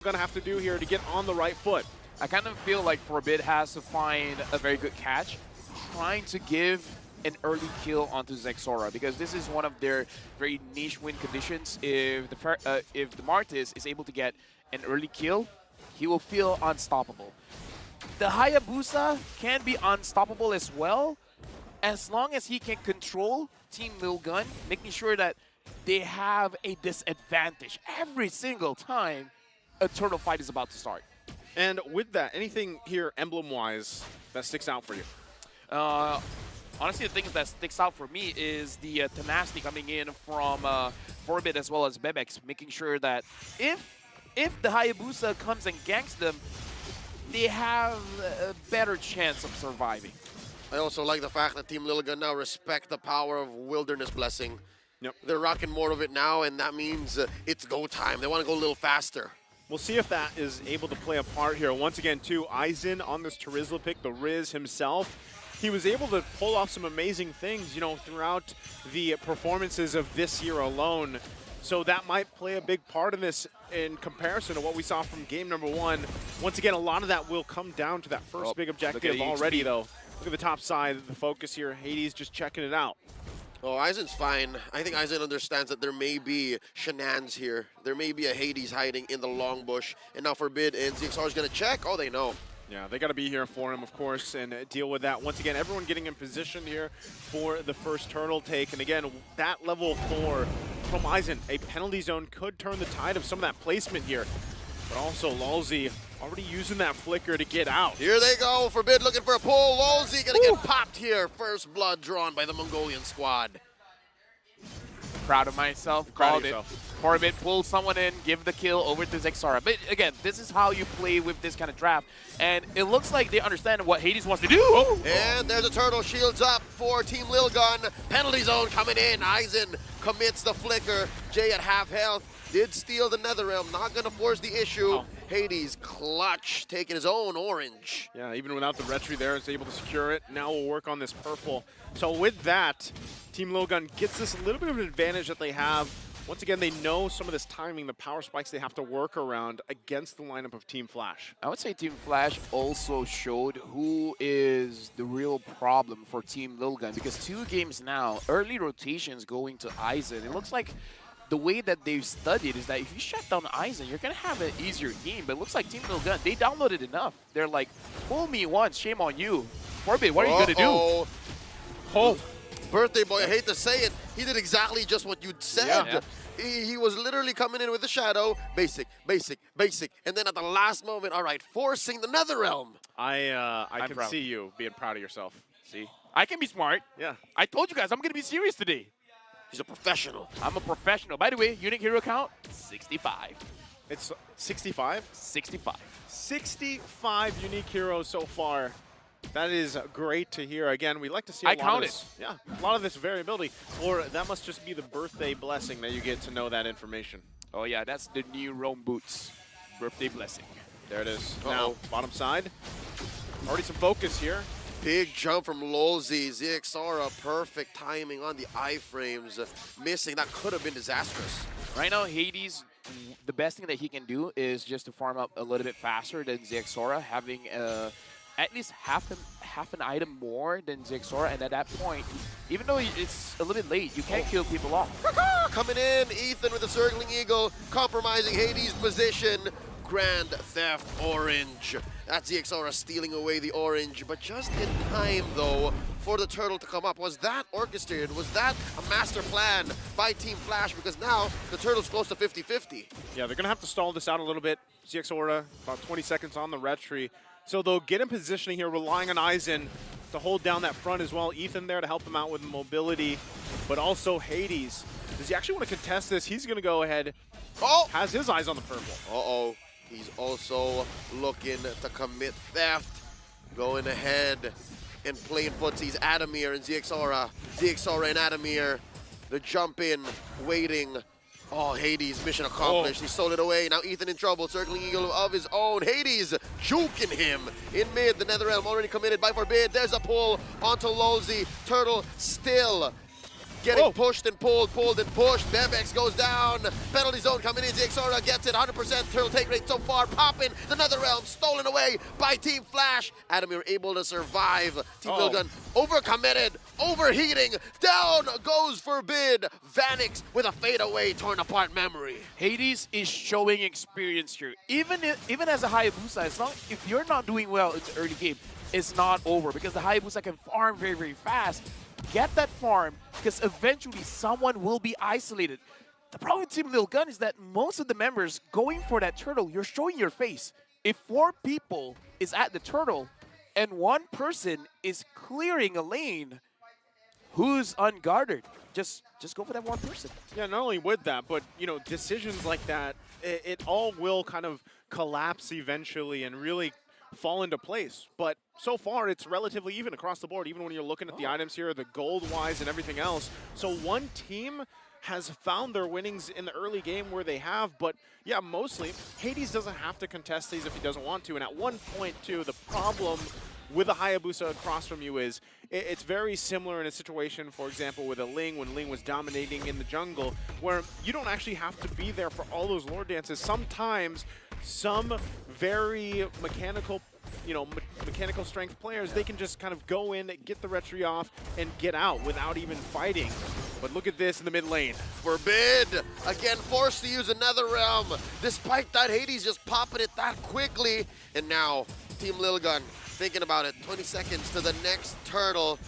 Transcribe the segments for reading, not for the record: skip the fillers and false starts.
going to have to do here to get on the right foot. I kind of feel like Forbid has to find a very good catch, trying to give an early kill onto Zexora, because this is one of their very niche win conditions. If the Martis is able to get an early kill, he will feel unstoppable. The Hayabusa can be unstoppable as well, as long as he can control Team LILGUN, making sure that they have a disadvantage every single time a turtle fight is about to start. And with that, anything here emblem-wise that sticks out for you? Honestly, the thing that sticks out for me is the tenacity coming in from Forbid as well as Bebex, making sure that if the Hayabusa comes and ganks them, they have a better chance of surviving. I also like the fact that Team LILGUN now respect the power of Wilderness Blessing. Yep. They're rocking more of it now, and that means it's go time. They want to go a little faster. We'll see if that is able to play a part here. Once again, too, Aizen on this Terizla pick, the Riz himself, he was able to pull off some amazing things, you know, throughout the performances of this year alone. So that might play a big part in this in comparison to what we saw from game number 1. Once again, a lot of that will come down to that first big objective already, though. Look at the top side, the focus here. Hades just checking it out. Oh, Aizen's fine. I think Aizen understands that there may be shenanigans here. There may be a Hades hiding in the long bush. And now Forbid and ZXR is going to check. Oh, they know. Yeah, they got to be here for him, of course, and deal with that. Once again, everyone getting in position here for the first turtle take. And again, that level 4 from Aizen, a penalty zone could turn the tide of some of that placement here. But also, Lulzy already using that flicker to get out. Here they go. Forbid looking for a pull. Lulzy going to get popped here. First blood drawn by the Mongolian squad. Proud of myself. Called it. Forbid pulls someone in, give the kill over to Zexara. But again, this is how you play with this kind of draft. And it looks like they understand what Hades wants to do. And there's a turtle. Shields up for Team LILGUN. Penalty zone coming in. Aizen commits the flicker. Jay at half health. Did steal the Netherrealm. Not going to force the issue. Oh. Hades clutch, taking his own orange. Yeah, even without the retry there, is able to secure it. Now we'll work on this purple. So with that, Team LILGUN gets this little bit of an advantage that they have. Once again, they know some of this timing, the power spikes they have to work around against the lineup of Team Flash. I would say Team Flash also showed who is the real problem for Team LILGUN, because 2 games now, early rotations going to Aizen. It looks like the way that they've studied is that if you shut down Aizen, you're going to have an easier game. But it looks like Team LILGUN, they downloaded enough. They're like, fool me once, shame on you. Forbid, what are you going to do? Oh, birthday boy, I hate to say it, he did exactly just what you'd said. Yeah. He was literally coming in with the shadow, basic, and then at the last moment, all right, forcing the Netherrealm. I can see you being proud of yourself. See? I can be smart. Yeah. I told you guys, I'm going to be serious today. He's a professional. I'm a professional. By the way, unique hero count, 65. It's 65? 65. 65 unique heroes so far. That is great to hear. Again, we like to see a lot of this. Yeah, a lot of this variability. Or that must just be the birthday blessing that you get to know that information. Oh yeah, that's the new Rome Boots birthday blessing. There it is. Now, bottom side. Already some focus here. Big jump from Lulzy. ZXR, perfect timing on the iframes. Missing, that could have been disastrous. Right now, Hades, the best thing that he can do is just to farm up a little bit faster than ZXR, having at least half an item more than Zexora, and at that point, even though it's a little bit late, you can't kill people off. Coming in, Ethan with the circling eagle, compromising Hades' position. Grand Theft Orange. That's ZXora stealing away the orange, but just in time, though, for the turtle to come up. Was that orchestrated? Was that a master plan by Team Flash? Because now the turtle's close to 50-50. Yeah, they're going to have to stall this out a little bit. ZXora, about 20 seconds on the retry. So they'll get in positioning here, relying on Aizen to hold down that front as well. Ethan there to help him out with mobility, but also Hades. Does he actually want to contest this? He's going to go ahead. Oh! Has his eyes on the purple. Uh-oh. He's also looking to commit theft. Going ahead and playing footsies. Adamir and ZXora. ZXora and Adamir. The jump in, waiting. Oh, Hades, mission accomplished. He stole it away. Now Ethan in trouble. Circling eagle of his own. Hades juking him in mid. The Netherrealm already committed by Forbid. There's a pull onto Lulzy. Turtle still getting pushed and pulled and pushed. Bebex goes down. Penalty zone coming in. ZXORA gets it. 100% turtle take rate so far. Popping the NetherRealm. Stolen away by Team Flash. Adamir able to survive. Team LILGUN overcommitted. Overheating. Down goes Forbid. Vanix with a fadeaway torn apart memory. Hades is showing experience here. Even as a Hayabusa, if you're not doing well in the early game, it's not over because the Hayabusa can farm very, very fast. Get that farm because eventually someone will be isolated. The problem with Team LILGUN is that most of the members going for that turtle, you're showing your face. If 4 people is at the turtle and 1 person is clearing a lane, who's unguarded? Just go for that 1 person. Yeah, not only with that, but you know, decisions like that, it all will kind of collapse eventually and really fall into place. But so far, it's relatively even across the board, even when you're looking at the items here, the gold-wise and everything else. So one team has found their winnings in the early game where they have, but yeah, mostly, Hades doesn't have to contest these if he doesn't want to. And at one point, too, the problem with a Hayabusa across from you is it's very similar in a situation, for example, with a Ling when Ling was dominating in the jungle, where you don't actually have to be there for all those lore dances. Sometimes some very mechanical, you know, mechanical strength players, they can just kind of go in, get the retry off, and get out without even fighting. But look at this in the mid lane. Forbid, again forced to use another realm. Despite that, Hades just popping it that quickly. And now, Team LILGUN thinking about it. 20 seconds to the next turtle.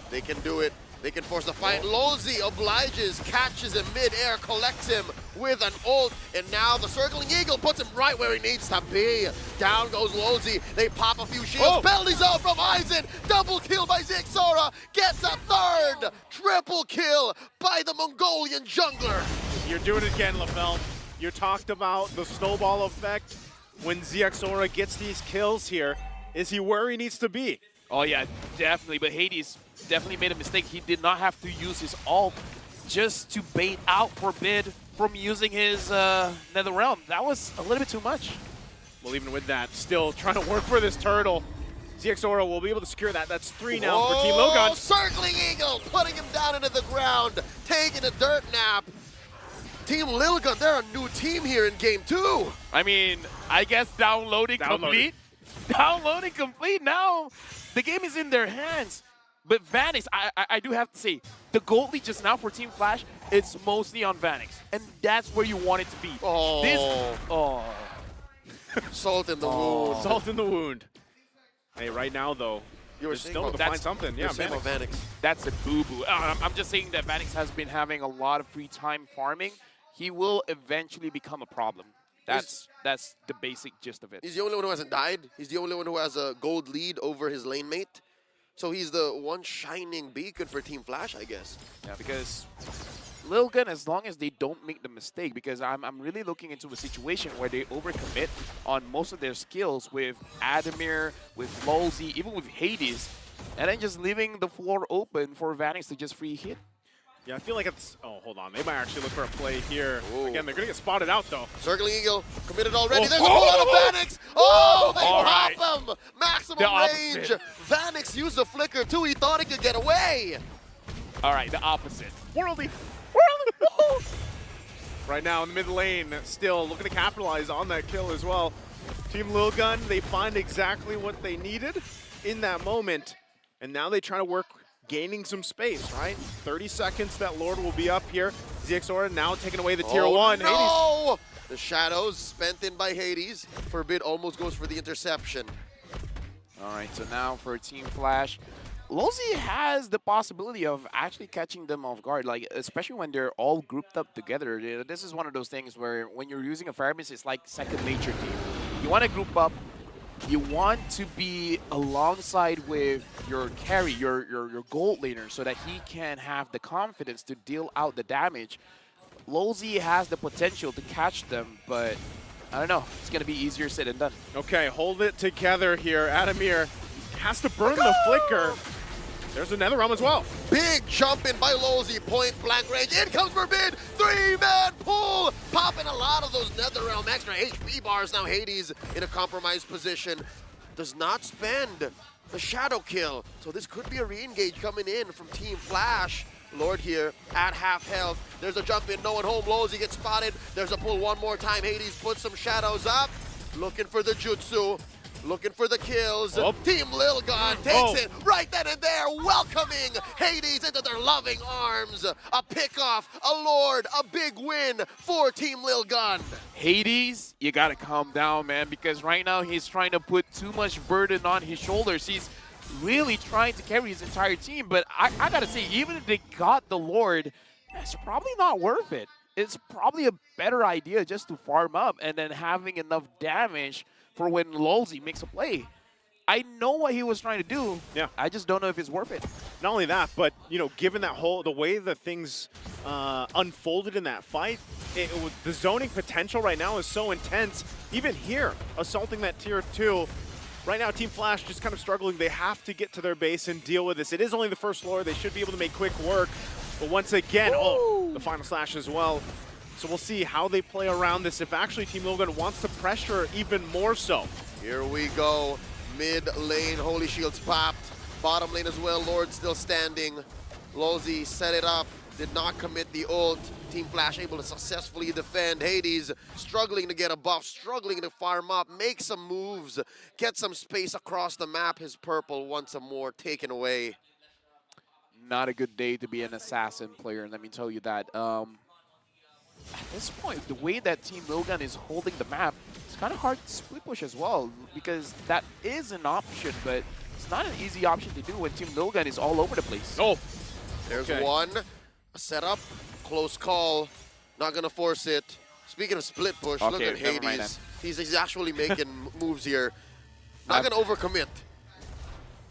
They can do it. They can force the fight. Lozi obliges, catches him mid-air, collects him with an ult, and now the circling eagle puts him right where he needs to be. Down goes Lozi. They pop a few shields. Penalty zone from Aizen. Double kill by ZXORA. Gets a 3rd. Triple kill by the Mongolian jungler. You're doing it again, LaFell. You talked about the snowball effect when ZXORA gets these kills here. Is he where he needs to be? Oh yeah, definitely. But Hades definitely made a mistake. He did not have to use his ult just to bait out Forbid from using his NetherRealm. That was a little bit too much. Well, even with that, still trying to work for this turtle. ZXORA will be able to secure that. That's 3 now for Team LILGUN. Circling eagle, putting him down into the ground, taking a dirt nap. Team LILGUN, they're a new team here in game 2. I mean, I guess downloading complete. Downloading complete now. The game is in their hands. But Vanix, I do have to say, the gold lead just now for Team Flash, it's mostly on Vanix. And that's where you want it to be. Salt in the wound. Salt in the wound. Hey, right now, though, You were still to find something. Yeah, Vanix. That's a boo-boo. I'm just saying that Vanix has been having a lot of free time farming. He will eventually become a problem. That's the basic gist of it. He's the only one who hasn't died. He's the only one who has a gold lead over his lane mate. So he's the one shining beacon for Team Flash, I guess. Yeah, because LILGUN, as long as they don't make the mistake, because I'm really looking into a situation where they overcommit on most of their skills with Adamir, with Lozi, even with Hades, and then just leaving the floor open for Vanix to just free hit. Yeah, I feel like it's... Oh, hold on. They might actually look for a play here. Ooh. Again, they're going to get spotted out, though. Circling eagle, committed already. There's a pull out of Vanix. Oh, they pop him. Maximum range. Vanix used the flicker, too. He thought he could get away. All right, the opposite. Worldy. Right now in the mid lane, still looking to capitalize on that kill as well. Team LILGUN, they find exactly what they needed in that moment. And now they try to work gaining some space, right? 30 seconds, that Lord will be up here. ZXORA now taking away the tier 1. No! Hades. The shadows spent in by Hades. Forbid almost goes for the interception. All right, so now for Team Flash, Lozi has the possibility of actually catching them off guard, like especially when they're all grouped up together. This is one of those things where when you're using a Fire Beast, it's like second nature to you. You want to group up. You want to be alongside with your carry, your gold laner, so that he can have the confidence to deal out the damage. Lozi has the potential to catch them, but I don't know. It's going to be easier said than done. Okay, hold it together here. Adamir has to burn the flicker. There's another realm as well. Big jump in by Lozi, point blank range. In comes Forbid, 3-man pull. Popping a lot of those NetherRealm extra HP bars. Now Hades in a compromised position. Does not spend the shadow kill. So this could be a re-engage coming in from Team Flash. Lord here at half health. There's a jump in, no one home. Lozy gets spotted. There's a pull one more time. Hades puts some shadows up. Looking for the jutsu. Looking for the kills. Oh. Team LILGUN takes it right then and there, welcoming Hades into their loving arms. A pickoff, a Lord, a big win for Team LILGUN. Hades, you gotta calm down, man, because right now he's trying to put too much burden on his shoulders. He's really trying to carry his entire team, but I gotta say, even if they got the Lord, it's probably not worth it. It's probably a better idea just to farm up and then having enough damage for when Lulzy makes a play. I know what he was trying to do. Yeah. I just don't know if it's worth it. Not only that, but given that the way that things unfolded in that fight, the zoning potential right now is so intense. Even here, assaulting that tier 2. Right now, Team Flash just kind of struggling. They have to get to their base and deal with this. It is only the first floor. They should be able to make quick work. But once again, the final slash as well. So we'll see how they play around this, if actually Team LILGUN wants to pressure even more so. Here we go. Mid lane, Holy Shields popped. Bottom lane as well, Lord still standing. Lozy set it up, did not commit the ult. Team Flash able to successfully defend. Hades struggling to get a buff, struggling to farm up, make some moves, get some space across the map. His purple once more taken away. Not a good day to be an assassin player, let me tell you that. At this point, the way that Team LILGUN is holding the map, it's kind of hard to split push as well, because that is an option, but it's not an easy option to do when Team LILGUN is all over the place. Oh, there's one. A setup, close call, not gonna force it. Speaking of split push, look at Hades. He's actually making moves here. Not gonna overcommit.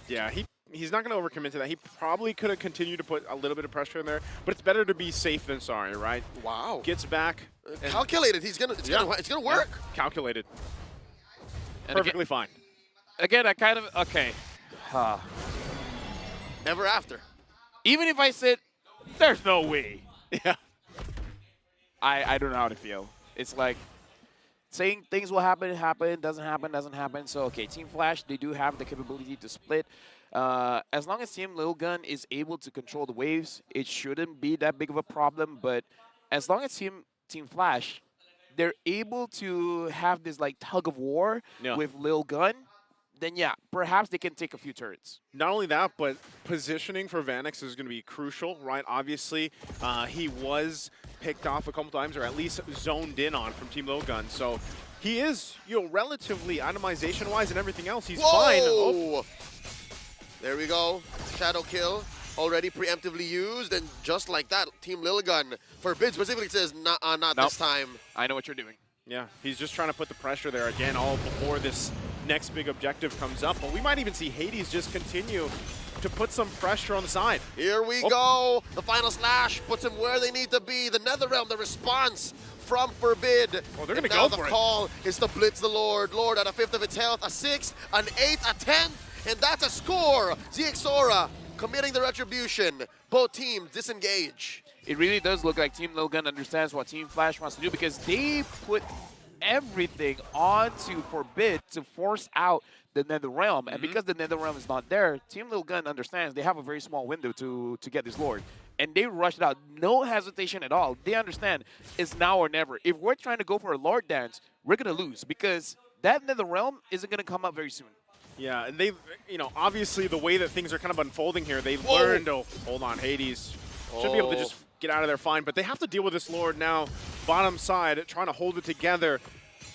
Yeah, he's not going to overcommit to that. He probably could have continued to put a little bit of pressure in there, but it's better to be safe than sorry, right? Wow. Gets back. Calculated. It's gonna work. Yeah. Calculated. And Perfectly fine. Again, I kind of, okay. Ever after. Even if I said, there's no way. Yeah. I don't know how to feel. It's like saying things will happen, doesn't happen. So, okay, Team Flash, they do have the capability to split. As long as Team LILGUN is able to control the waves, it shouldn't be that big of a problem. But as long as Team Flash, they're able to have this like tug of war with LILGUN, then yeah, perhaps they can take a few turns. Not only that, but positioning for Vanix is going to be crucial, right? Obviously, he was picked off a couple times, or at least zoned in on from Team LILGUN. So he is, relatively itemization-wise and everything else, he's fine. Oh. There we go. Shadow kill already preemptively used, and just like that, Team LILGUN forbids specifically says not this time. I know what you're doing. Yeah, he's just trying to put the pressure there again, all before this next big objective comes up. But we might even see Hades just continue to put some pressure on the side. Here we go. The final slash puts them where they need to be. The Netherrealm, the response from Forbid. Oh, they're going to go for it. The call is to blitz the Lord. Lord at a 5th of its health, a 6th, an 8th, a 10th, and that's a score. ZXORA committing the retribution. Both teams disengage. It really does look like Team LILGUN understands what Team Flash wants to do, because they put everything onto Forbid to force out the Netherrealm. And because the Netherrealm is not there, Team LILGUN understands they have a very small window to get this Lord. And they rushed it out. No hesitation at all. They understand it's now or never. If we're trying to go for a Lord dance, we're going to lose, because that Netherrealm isn't going to come up very soon. Yeah, and they've, obviously the way that things are kind of unfolding here, they've learned, hold on, Hades should be able to just get out of there fine, but they have to deal with this Lord now, bottom side, trying to hold it together.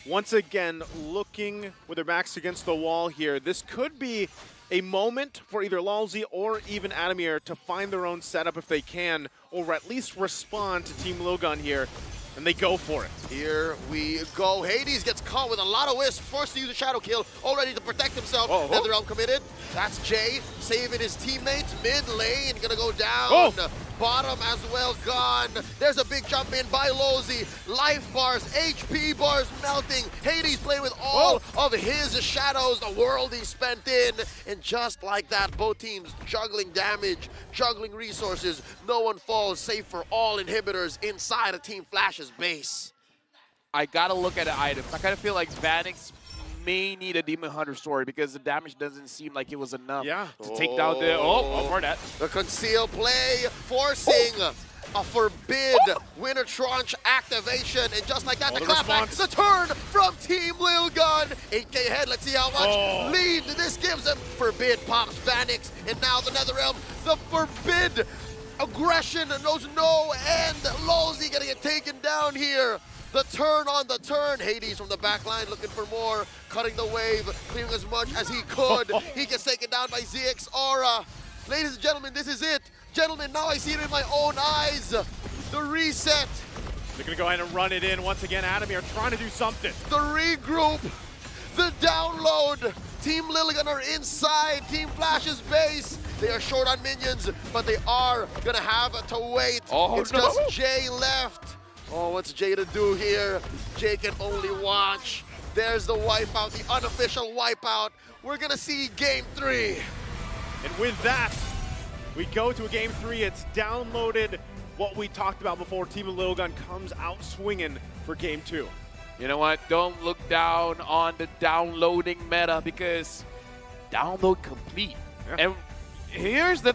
Once again, looking with their backs against the wall here. This could be a moment for either Lulzy or even Adamir to find their own setup if they can, or at least respond to Team LILGUN here, and they go for it. Here we go. Hades gets caught with a lot of wisps, forced to use a shadow kill, already to protect himself. Netherrealm committed. That's Jay saving his teammates. Mid lane gonna go down. Bottom as well gone. There's a big jump in by Lozy. Life bars, HP bars melting. Hades playing with all of his shadows, the world he spent in. And just like that, both teams juggling damage, juggling resources. No one falls, save for all inhibitors inside of Team Flash's base. I gotta look at the items. I kind of feel like Vanix may need a Demon Hunter story because the damage doesn't seem like it was enough Yeah. to take down the... Oh, for that. The conceal play, forcing a forbid winner tranche activation. And just like that, the clapback, the turn from Team LILGUN. 8K ahead, let's see how much lead this gives him. Forbid pops Vanix, and now the NetherRealm, the forbid aggression knows no end. Lozy gonna get taken down here. The turn on the turn. Hades from the back line looking for more, cutting the wave, clearing as much as he could. He gets taken down by ZXaura. Ladies and gentlemen, this is it. Gentlemen, now I see it in my own eyes. The reset, They're going to go ahead and run it in once again. Adamir trying to do something. the regroup, the download. Team LILGUN are inside Team Flash's base. They are short on minions, but they are gonna have to wait. It's just Jay left. Oh, what's Jay to do here? Jay can only watch. There's the wipeout, the unofficial wipeout. We're gonna see game 3. And with that, we go to a game 3. It's downloaded. What we talked about before, Team LILGUN comes out swinging for game 2. You know what? Don't look down on the downloading meta because download complete. Yeah. And here's the